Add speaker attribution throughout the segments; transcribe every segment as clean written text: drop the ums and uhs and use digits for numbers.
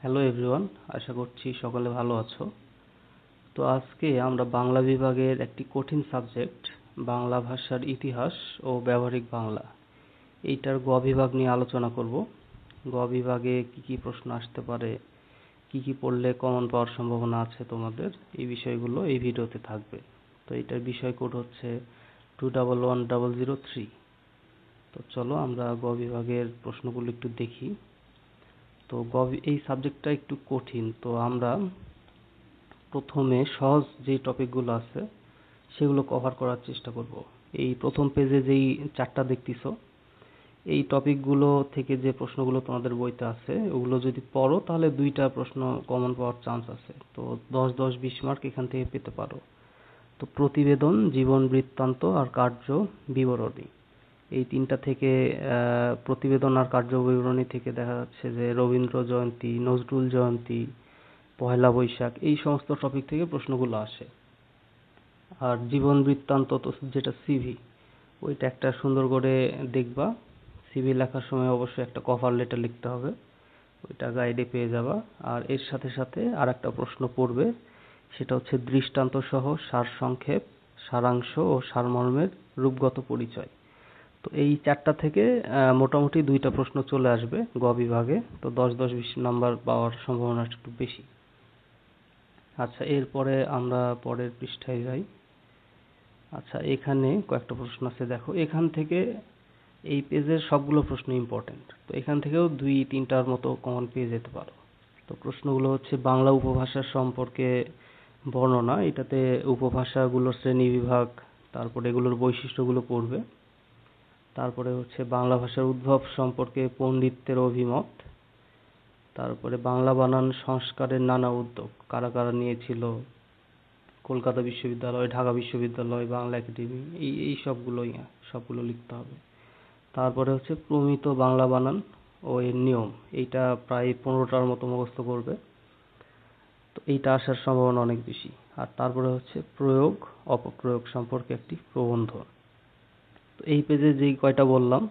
Speaker 1: Hello everyone, আশা করছি সকলে ভালো আছো। তো আজকে আমরা বাংলা বিভাগের একটি কঠিন সাবজেক্ট বাংলা ভাষার ইতিহাস ও ব্যবহারিক বাংলা এইটার গ বিভাগ নিয়ে আলোচনা করব। গ বিভাগে কি কি প্রশ্ন আসতে পারে, কি কি পড়লে কমন পাওয়ার সম্ভাবনা আছে তোমাদের, এই বিষয়গুলো এই ভিডিওতে থাকবে। তো এটার বিষয় কোড হচ্ছে 211003। তো চলো আমরা গ বিভাগের প্রশ্নগুলো একটু দেখি। তো এই সাবজেক্টটা একটু কঠিন, তো আমরা প্রথমে সহজ যে টপিকগুলো আছে সেগুলো কভার করার চেষ্টা করব। এই প্রথম পেজে যেই চারটা দেখতেছো, এই টপিকগুলো থেকে যে প্রশ্নগুলো তোমাদের বইতে আছে ওগুলো যদি পড়ো তাহলে দুইটা প্রশ্ন কমন পাওয়ার চান্স আছে। তো 10-10-20 মার্ক এখান থেকে পেতে পারো। তো প্রতিবেদন, জীবন বৃত্তান্ত আর কার্য বিবরণী, এই তিনটা থেকে প্রতিবেদন আর কার্য বিবরণী থেকে দেখা যাচ্ছে যে রবীন্দ্র জয়ন্তী, নজরুল জয়ন্তী, পহেলা বৈশাখ, এই সমস্ত টপিক থেকে প্রশ্নগুলো আসে। আর জীবন বৃত্তান্ত তো যেটা সিভি, ওইটা একটা সুন্দর করে দেখবা। সিভি লেখার সময় অবশ্যই একটা কভার লেটার লিখতে হবে, ওইটা গাইডে পেয়ে যাবা। আর এর সাথে সাথে আর একটা প্রশ্ন পড়বে, সেটা হচ্ছে দৃষ্টান্ত সহ সারসংক্ষেপ, সারাংশ ও সারমর্মের রূপগত পরিচয়। তো এই চারটা থেকে মোটামুটি দুইটা প্রশ্ন চলে আসবে গ বিভাগে। তো 10-10-20 নাম্বার পাওয়ার সম্ভাবনা একটু বেশি। আচ্ছা, এরপরে আমরা পরের পৃষ্ঠায় যাই। আচ্ছা, এখানে কয়েকটা প্রশ্ন আছে, দেখো এখান থেকে এই পেজের সবগুলো প্রশ্ন ইম্পর্টেন্ট। তো এখান থেকেও 2-3টার মতো কমন পেয়ে যেতে পারো। তো প্রশ্নগুলো হচ্ছে বাংলা উপভাষার সম্পর্কে বর্ণনা, এটাতে উপভাষাগুলোর শ্রেণীবিভাগ, তারপরে এগুলোর বৈশিষ্ট্যগুলো পড়বে। তারপরে হচ্ছে বাংলা ভাষার উদ্ভব সম্পর্কে পণ্ডিতদের অভিমত। তারপরে বাংলা বানান সংস্কারের নানা উদ্যোগ কারা কারা নিয়েছিল, কলকাতা বিশ্ববিদ্যালয়, ঢাকা বিশ্ববিদ্যালয়, বাংলা একাডেমি, এই সবগুলো লিখতে হবে। তারপরে হচ্ছে প্রমিত বাংলা বানান ও এর নিয়ম, এইটা প্রায় 15টার মতো মুখস্থ করবে। তো এইটা আসার সম্ভাবনা অনেক বেশি। আর তারপরে হচ্ছে প্রয়োগ অপপ্রয়োগ সম্পর্কে একটি প্রবন্ধ। তো এই পেজে যেই কয়টা বললাম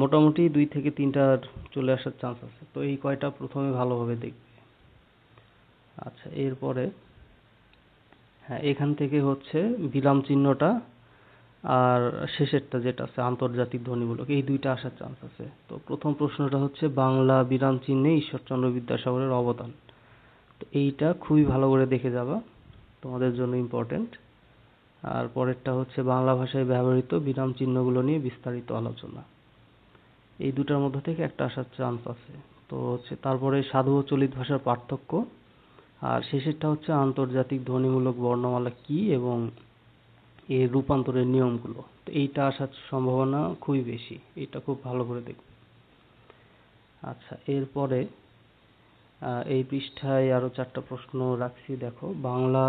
Speaker 1: মোটামুটি 2-3টার চলে আসার চান্স আছে। তো এই কয়টা প্রথমে ভালোভাবে দেখবে। আচ্ছা, এরপরে হ্যাঁ, এখান থেকে হচ্ছে বিরাম চিহ্নটা আর শেষেরটা যেটা আছে আন্তর্জাতিক ধ্বনিমূলক, এই দুইটা আসার চান্স আছে। তো প্রথম প্রশ্নটা হচ্ছে বাংলা বিরাম চিহ্নে ঈশ্বরচন্দ্র বিদ্যাসাগরের অবদান। তো এইটা খুবই ভালো করে দেখে যাবা, তোমাদের জন্য ইম্পর্টেন্ট। আর পরেরটা হচ্ছে বাংলা ভাষায় ব্যবহৃত বিরাম চিহ্নগুলো নিয়ে বিস্তারিত আলোচনা। এই দুটার মধ্যে থেকে একটা আসার চান্স আছে। তো হচ্ছে তারপরে সাধু ও চলিত ভাষার পার্থক্য, আর শেষেরটা হচ্ছে আন্তর্জাতিক ধ্বনিমূলক বর্ণমালা কি এবং এর রূপান্তরের নিয়মগুলো। তো এইটা আসার সম্ভাবনা খুবই বেশি, এটা খুব ভালো করে দেখবে। আচ্ছা, এরপরে এই পৃষ্ঠায় আরো 4টা প্রশ্ন রাখছি, দেখো বাংলা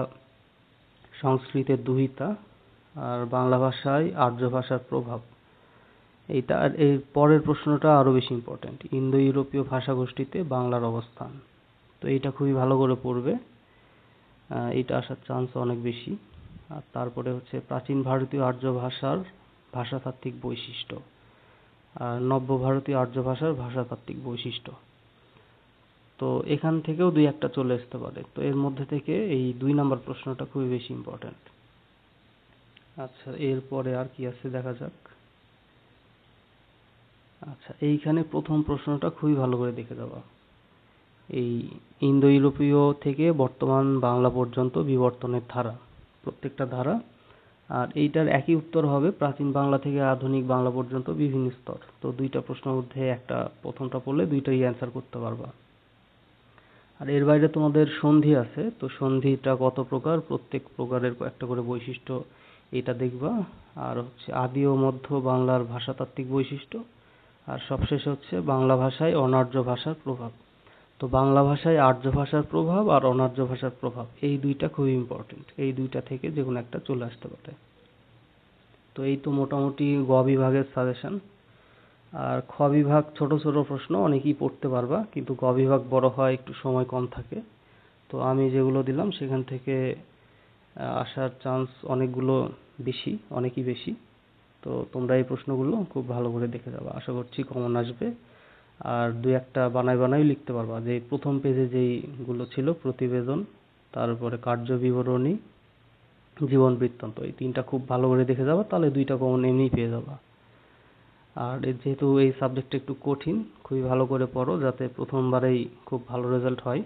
Speaker 1: সংস্কৃতের দুহিতা আর বাংলা ভাষায় আর্য ভাষার প্রভাব। এইটা আর এর পরের প্রশ্নটা আরো বেশি ইম্পর্টেন্ট, ইন্দো ইউরোপীয় ভাষাগোষ্ঠীতে বাংলার অবস্থান। তো এইটা খুবই ভালো করে পড়বে, এইটা আসার চান্স অনেক বেশি। আর তারপরে হচ্ছে প্রাচীন ভারতীয় আর্য ভাষার ভাষাতাত্ত্বিক বৈশিষ্ট্য আর নব্য ভারতীয় আর্য ভাষার ভাষাতাত্ত্বিক বৈশিষ্ট্য। তো এখান থেকেও 2-1টা চলে আসতে পারে। তো এর মধ্যে থেকে এই 2 নাম্বার প্রশ্নটা খুবই বেশি ইম্পর্টেন্ট। আচ্ছা, এরপরে আর কি আছে দেখা যাক। আচ্ছা, এইখানে প্রথম প্রশ্নটা খুবই ভালো করে দেখে যাবা, এই ইন্দো ইউরোপীয় থেকে বর্তমান বাংলা পর্যন্ত বিবর্তনের ধারা, প্রত্যেকটা ধারা। আর এইটার একই উত্তর হবে প্রাচীন বাংলা থেকে আধুনিক বাংলা পর্যন্ত বিভিন্ন স্তর। তো 2টা প্রশ্নের মধ্যে একটা প্রথমটা পড়লে 2টাই অ্যান্সার করতে পারবা। আর এর বাইরে তোমাদের সন্ধি আছে, তো সন্ধিটা কত প্রকার, প্রত্যেক প্রকারের একটা করে বৈশিষ্ট্য, এটা দেখবা। আর হচ্ছে আদি ও মধ্য বাংলার ভাষাতাত্ত্বিক বৈশিষ্ট্য, আর সবশেষে হচ্ছে বাংলা ভাষায় অনার্য ভাষার প্রভাব। তো বাংলা ভাষায় আর্য ভাষার প্রভাব আর অনার্য ভাষার প্রভাব, এই 2টা খুবই ইম্পর্টেন্ট, এই 2টা থেকে যে কোনো একটা চলে আসতে পারে। তো এই তো মোটামুটি গ বিভাগের সাজেশন। আর খ বিভাগ ছোট ছোট প্রশ্ন অনেকেই পড়তে পারবা, কিন্তু গ বিভাগ বড় হয়, একটু সময় কম থাকে। তো আমি যেগুলো দিলাম সেখান থেকে আসার চান্স অনেকগুলো বেশি, অনেকই বেশি। তো তোমরা এই প্রশ্নগুলো খুব ভালো করে দেখে যাবা, আশা করছি কমন আসবে। আর দুই একটা বানাই লিখতে পারবা, যে প্রথম পেজে যেইগুলো ছিল প্রতিবেদন, তারপরে কার্য বিবরণী, জীবন বৃত্তান্ত, এই তিনটা খুব ভালো করে দেখে যাবা, তাহলে দুইটা কমন এমনিই পেয়ে যাবা। আর যেহেতু এই সাবজেক্টটা একটু কঠিন, খুবই ভালো করে পড়ো যাতে প্রথমবারেই খুব ভালো রেজাল্ট হয়।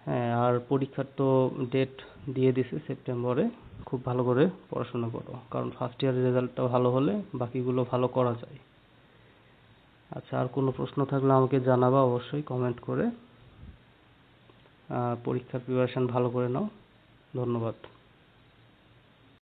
Speaker 1: হ্যাঁ, আর পরীক্ষার তো ডেট দিয়ে দিছে সেপ্টেম্বরে, খুব ভালো করে পড়াশোনা করো, কারণ ফার্স্ট ইয়ারের রেজাল্টটা ভালো হলে বাকিগুলো ভালো করা যায়। আচ্ছা, আর কোনো প্রশ্ন থাকলে আমাকে জানাবা অবশ্যই কমেন্ট করে। পরীক্ষার প্রিপারেশন ভালো করে নাও। ধন্যবাদ।